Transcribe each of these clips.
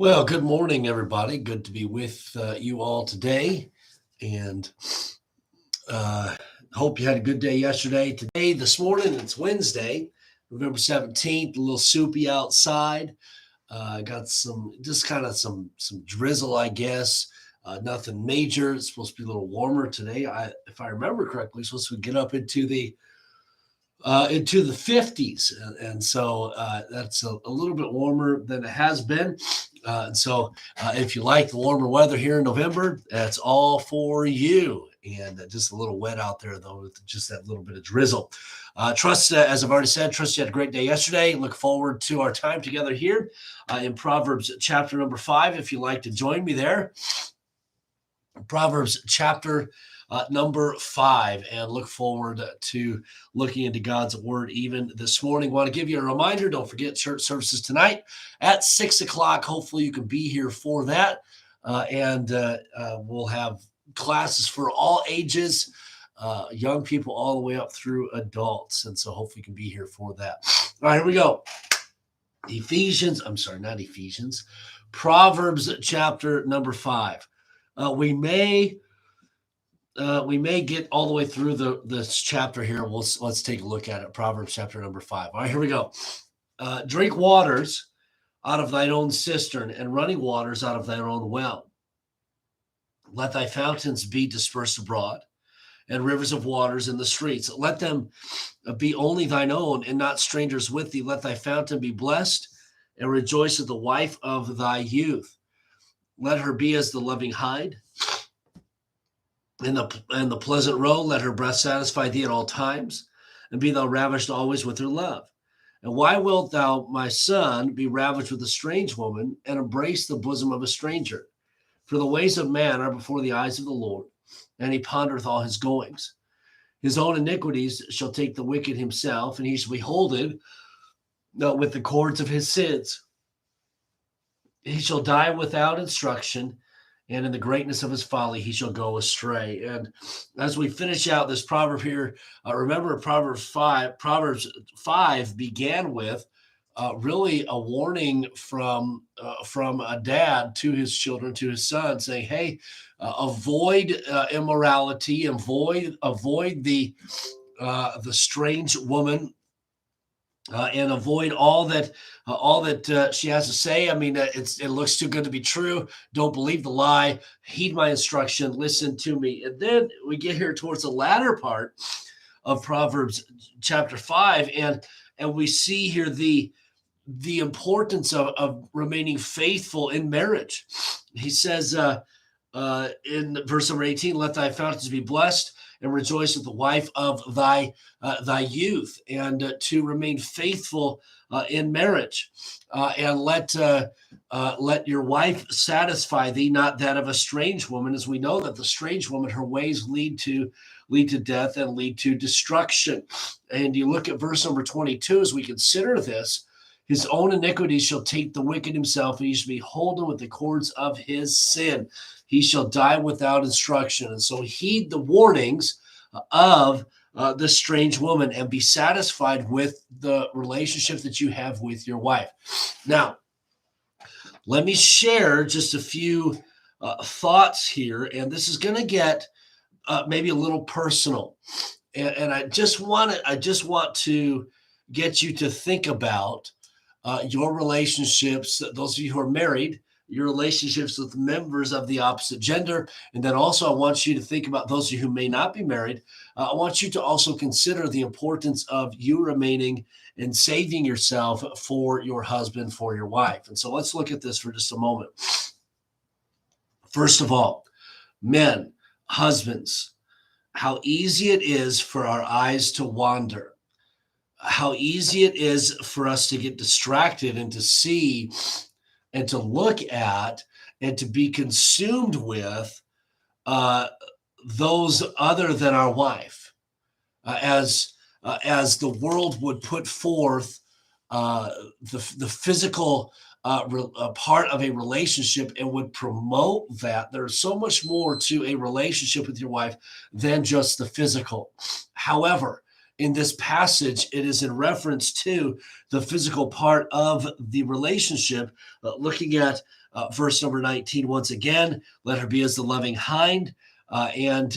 Well, good morning, everybody. Good to be with you all today. And uh, hope you had a good day yesterday. Today, this morning, it's Wednesday, November 17th, a little soupy outside. Got just kind of some drizzle, I guess. Nothing major. It's supposed to be a little warmer today. If I remember correctly, it's supposed to get up into the 50s. And so that's a little bit warmer than it has been. And so if you like the warmer weather here in November, that's all for you. And just a little wet out there, though, with just that little bit of drizzle. As I've already said, trust you had a great day yesterday. Look forward to our time together here in Proverbs chapter number 5. If you'd like to join me there, Proverbs chapter number 5, and look forward to looking into God's word even this morning. Want to give you a reminder, don't forget church services tonight at 6 o'clock. Hopefully you can be here for that. And we'll have classes for all ages, young people all the way up through adults. And so hopefully you can be here for that. All right, here we go. Proverbs chapter number 5. We may get all the way through this chapter here. Let's take a look at it. Proverbs chapter number 5. All right, here we go. Drink waters out of thine own cistern, and running waters out of thine own well. Let thy fountains be dispersed abroad, and rivers of waters in the streets. Let them be only thine own, and not strangers with thee. Let thy fountain be blessed, and rejoice at the wife of thy youth. Let her be as the loving hide, and the pleasant roe. Let her breast satisfy thee at all times, and be thou ravished always with her love. And why wilt thou, my son, be ravished with a strange woman, and embrace the bosom of a stranger? For the ways of man are before the eyes of the Lord, and he pondereth all his goings. His own iniquities shall take the wicked himself, and he shall be holden with the cords of his sins. He shall die without instruction, and in the greatness of his folly he shall go astray. And as we finish out this proverb here, remember Proverbs 5 began with really a warning from a dad to his children, to his son, saying, hey, avoid immorality, avoid the strange woman, and avoid all that she has to say. I mean, it looks too good to be true. Don't believe the lie. Heed my instruction. Listen to me. And then we get here towards the latter part of Proverbs chapter 5, and we see here the importance of remaining faithful in marriage. He says in verse number 18, let thy fountains be blessed, and rejoice with the wife of thy youth, and to remain faithful in marriage, and let your wife satisfy thee, not that of a strange woman, as we know that the strange woman, her ways lead to death and lead to destruction. And you look at verse number 22 as we consider this. His own iniquities shall take the wicked himself, and he shall be holden with the cords of his sin. He shall die without instruction. And so heed the warnings of the strange woman, and be satisfied with the relationship that you have with your wife. Now, let me share just a few thoughts here, and this is going to get maybe a little personal. And I just want to get you to think about your relationships, those of you who are married, your relationships with members of the opposite gender. And then also I want you to think about those of you who may not be married. I want you to also consider the importance of you remaining and saving yourself for your husband, for your wife. And so let's look at this for just a moment. First of all, men, husbands, how easy it is for our eyes to wander. How easy it is for us to get distracted and to see and to look at and to be consumed with those other than our wife, as the world would put forth the physical part of a relationship and would promote that. There's so much more to a relationship with your wife than just the physical. However, in this passage, it is in reference to the physical part of the relationship. Looking at verse number 19 once again, let her be as the loving hind, and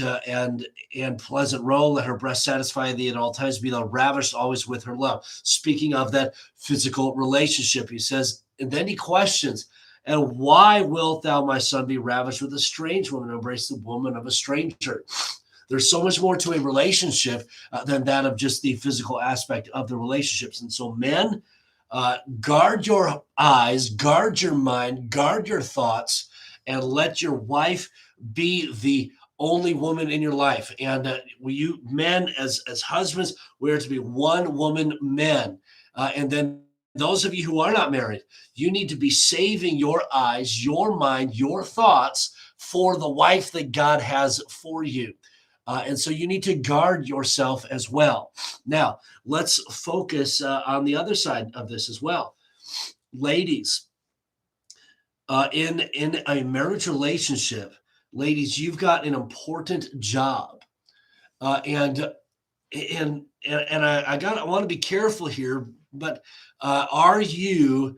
pleasant roe. Let her breast satisfy thee at all times. Be thou ravished always with her love. Speaking of that physical relationship, he says, and then he questions, and why wilt thou, my son, be ravished with a strange woman, embrace the woman of a stranger? There's so much more to a relationship than that of just the physical aspect of the relationships. And so, men, guard your eyes, guard your mind, guard your thoughts, and let your wife be the only woman in your life. And you men, as husbands, we are to be one woman men. And then those of you who are not married, you need to be saving your eyes, your mind, your thoughts for the wife that God has for you. And so you need to guard yourself as well. Now, let's focus on the other side of this as well. Ladies, in a marriage relationship, ladies, you've got an important job. And I want to be careful here, but are you,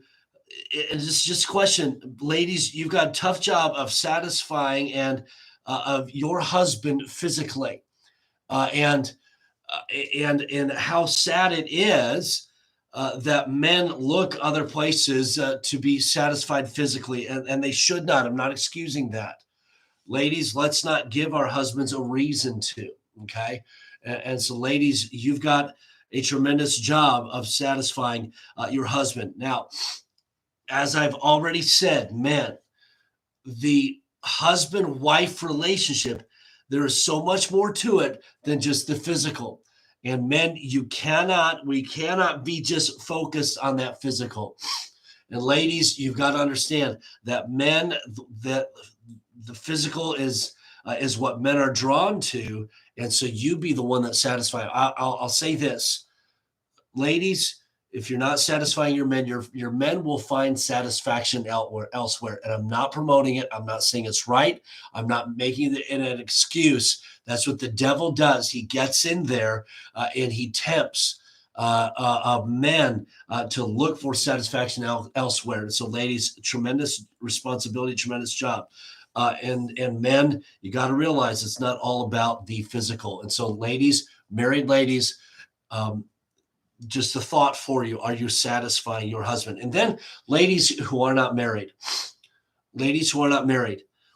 and just a question, ladies, you've got a tough job of satisfying and of your husband physically, and how sad it is that men look other places to be satisfied physically, and they should not. I'm not excusing that. Ladies, let's not give our husbands a reason to. Okay, and so, ladies, you've got a tremendous job of satisfying your husband. Now, as I've already said, men, the husband-wife relationship, there is so much more to it than just the physical. And men, we cannot be just focused on that physical. And ladies, you've got to understand that men, that the physical is what men are drawn to, and so you be the one that satisfies. I'll say this, ladies, if you're not satisfying your men, your men will find satisfaction elsewhere. And I'm not promoting it. I'm not saying it's right. I'm not making it an excuse. That's what the devil does. He gets in there and he tempts men to look for satisfaction elsewhere. And so, ladies, tremendous responsibility, tremendous job. And men, you got to realize it's not all about the physical. And so, ladies, married ladies, just a thought for you: are you satisfying your husband? And then, ladies who are not married,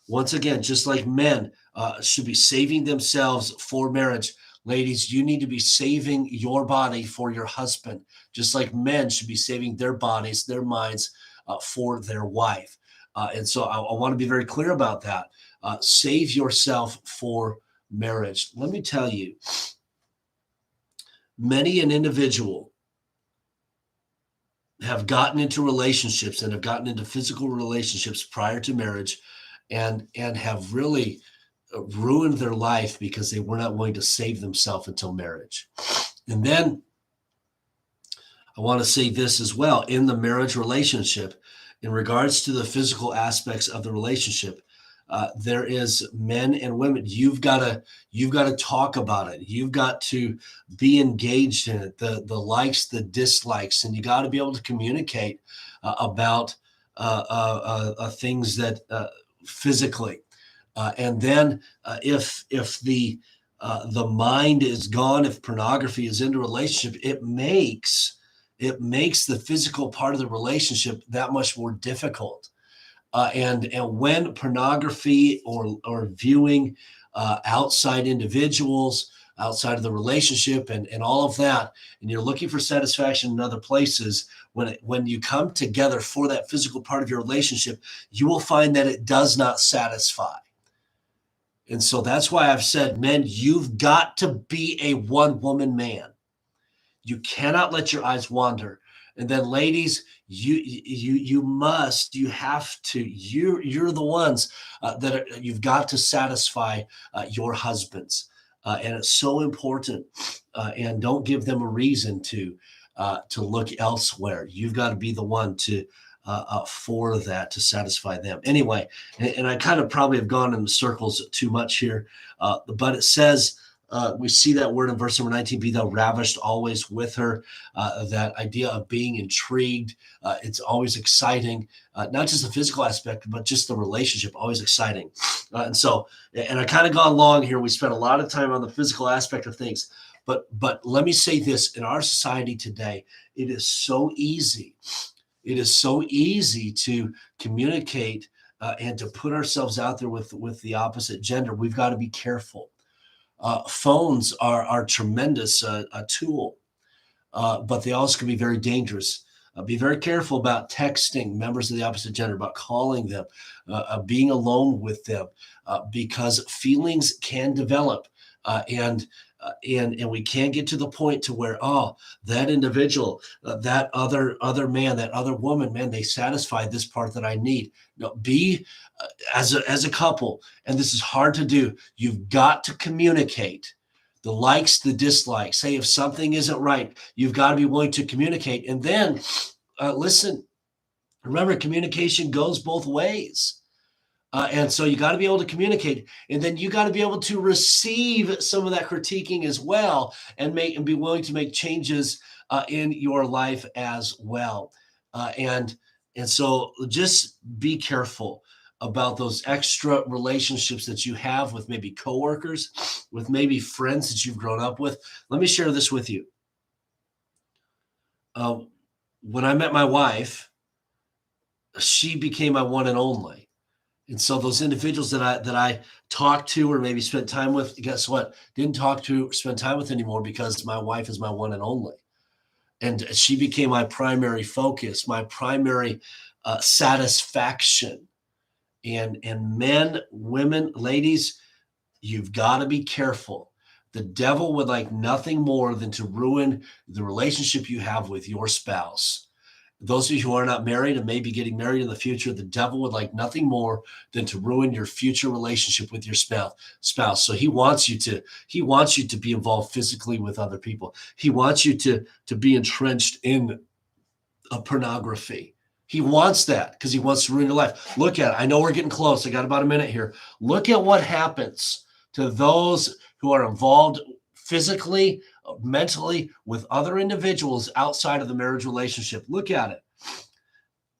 once again, just like men should be saving themselves for marriage, ladies, you need to be saving your body for your husband, just like men should be saving their bodies, their minds for their wife. And so I want to be very clear about that. Save yourself for marriage. Let me tell you, many an individual have gotten into relationships and have gotten into physical relationships prior to marriage and have really ruined their life because they were not willing to save themselves until marriage. And then I want to say this as well: in the marriage relationship, in regards to the physical aspects of the relationship, there is men and women. You've got to talk about it. You've got to be engaged in it. The likes, the dislikes, and you got to be able to communicate about things that physically. And then if the mind is gone, if pornography is in a relationship, it makes the physical part of the relationship that much more difficult. And when pornography or viewing outside individuals, outside of the relationship and all of that, and you're looking for satisfaction in other places, when you come together for that physical part of your relationship, you will find that it does not satisfy. And so that's why I've said, men, you've got to be a one-woman man. You cannot let your eyes wander. And then, ladies, you're the ones you've got to satisfy your husbands, and it's so important. And don't give them a reason to look elsewhere. You've got to be the one to for that, to satisfy them. Anyway, and I kind of probably have gone in circles too much here, but it says We see that word in verse number 19, be thou ravished always with her. That idea of being intrigued. It's always exciting, not just the physical aspect, but just the relationship, always exciting. And I kind of gone long here. We spent a lot of time on the physical aspect of things. But let me say this, in our society today, it is so easy. It is so easy to communicate and to put ourselves out there with the opposite gender. We've got to be careful. Phones are tremendous a tool, but they also can be very dangerous. Be very careful about texting members of the opposite gender, about calling them, being alone with them, because feelings can develop, and we can't get to the point to where, oh, that individual, that other man, that other woman, man, they satisfy this part that I need. No, be as a couple, and this is hard to do. You've got to communicate the likes, the dislikes. Say if something isn't right, you've got to be willing to communicate. And then listen, remember, communication goes both ways. And so you got to be able to communicate, and then you got to be able to receive some of that critiquing as well, and be willing to make changes in your life as well. And so just be careful about those extra relationships that you have with maybe coworkers, with maybe friends that you've grown up with. Let me share this with you. When I met my wife, she became my one and only. And so those individuals that I talked to or maybe spent time with, guess what? Didn't talk to or spend time with anymore, because my wife is my one and only. And she became my primary focus, my primary satisfaction. And men, women, ladies, you've got to be careful. The devil would like nothing more than to ruin the relationship you have with your spouse. Those of you who are not married and may be getting married in the future, the devil would like nothing more than to ruin your future relationship with your spouse. So he wants you to be involved physically with other people. He wants you to be entrenched in pornography. He wants that because he wants to ruin your life. Look at it. I know we're getting close. I got about a minute here. Look at what happens to those who are involved physically, mentally with other individuals outside of the marriage relationship. Look at it.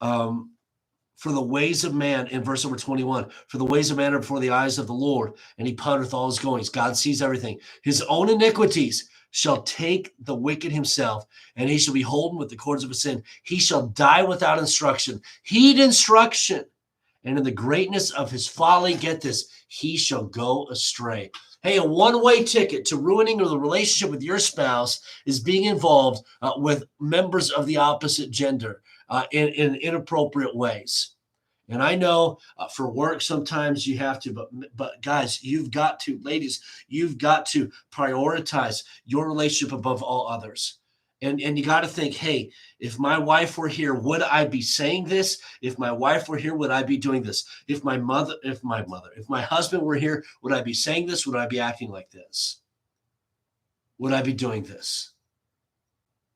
For the ways of man, in verse number 21, for the ways of man are before the eyes of the Lord, and he pondereth all his goings. God sees everything. His own iniquities shall take the wicked himself, and he shall be holden with the cords of his sin. He shall die without instruction. Heed instruction. And in the greatness of his folly, get this, he shall go astray. Hey, a one-way ticket to ruining the relationship with your spouse is being involved with members of the opposite gender in inappropriate ways. And I know for work, sometimes you have to, but guys, you've got to, ladies, you've got to prioritize your relationship above all others. And you got to think, hey, if my wife were here, would I be saying this? If my wife were here, would I be doing this? If my husband were here, would I be saying this? Would I be acting like this? Would I be doing this?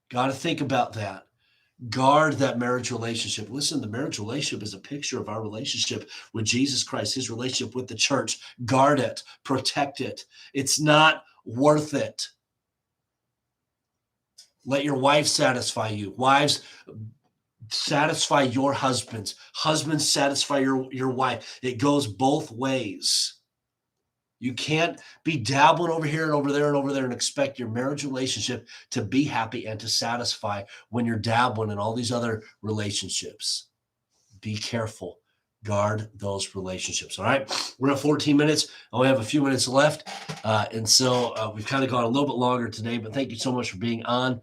Got to think about that. Guard that marriage relationship. Listen, the marriage relationship is a picture of our relationship with Jesus Christ, his relationship with the church. Guard it, protect it. It's not worth it. Let your wife satisfy you. Wives, satisfy your husbands. Husbands, satisfy your wife. It goes both ways. You can't be dabbling over here and over there and over there and expect your marriage relationship to be happy and to satisfy when you're dabbling in all these other relationships. Be careful. Guard those relationships. All right. We're at 14 minutes. I only have a few minutes left. And so we've kind of gone a little bit longer today, but thank you so much for being on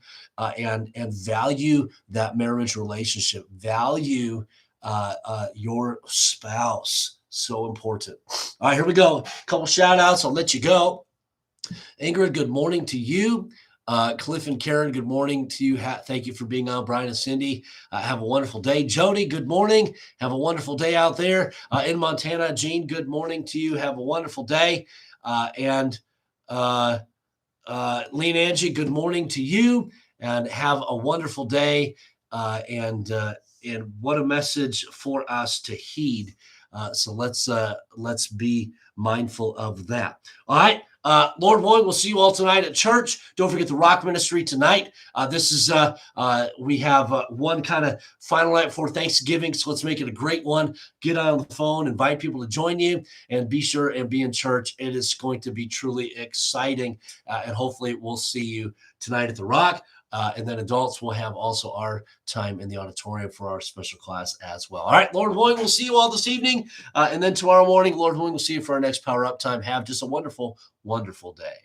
and value that marriage relationship. Value your spouse. So important. All right, here we go. A couple shout outs. I'll let you go. Ingrid, good morning to you. Cliff and Karen, good morning to you. Thank you for being on. Brian and Cindy, have a wonderful day. Jody, good morning. Have a wonderful day out there in Montana. Gene, good morning to you. Have a wonderful day. And Lean Angie, good morning to you, and have a wonderful day. And what a message for us to heed. So let's be mindful of that. All right. Lord willing, we'll see you all tonight at church. Don't forget the Rock Ministry tonight. This is we have one kind of final night before Thanksgiving, so let's make it a great one. Get on the phone, invite people to join you, and be sure and be in church. It is going to be truly exciting, and hopefully we'll see you tonight at the Rock. And then adults will have also our time in the auditorium for our special class as well. All right, Lord willing, we'll see you all this evening. And then tomorrow morning, Lord willing, we'll see you for our next Power Up time. Have just a wonderful, wonderful day.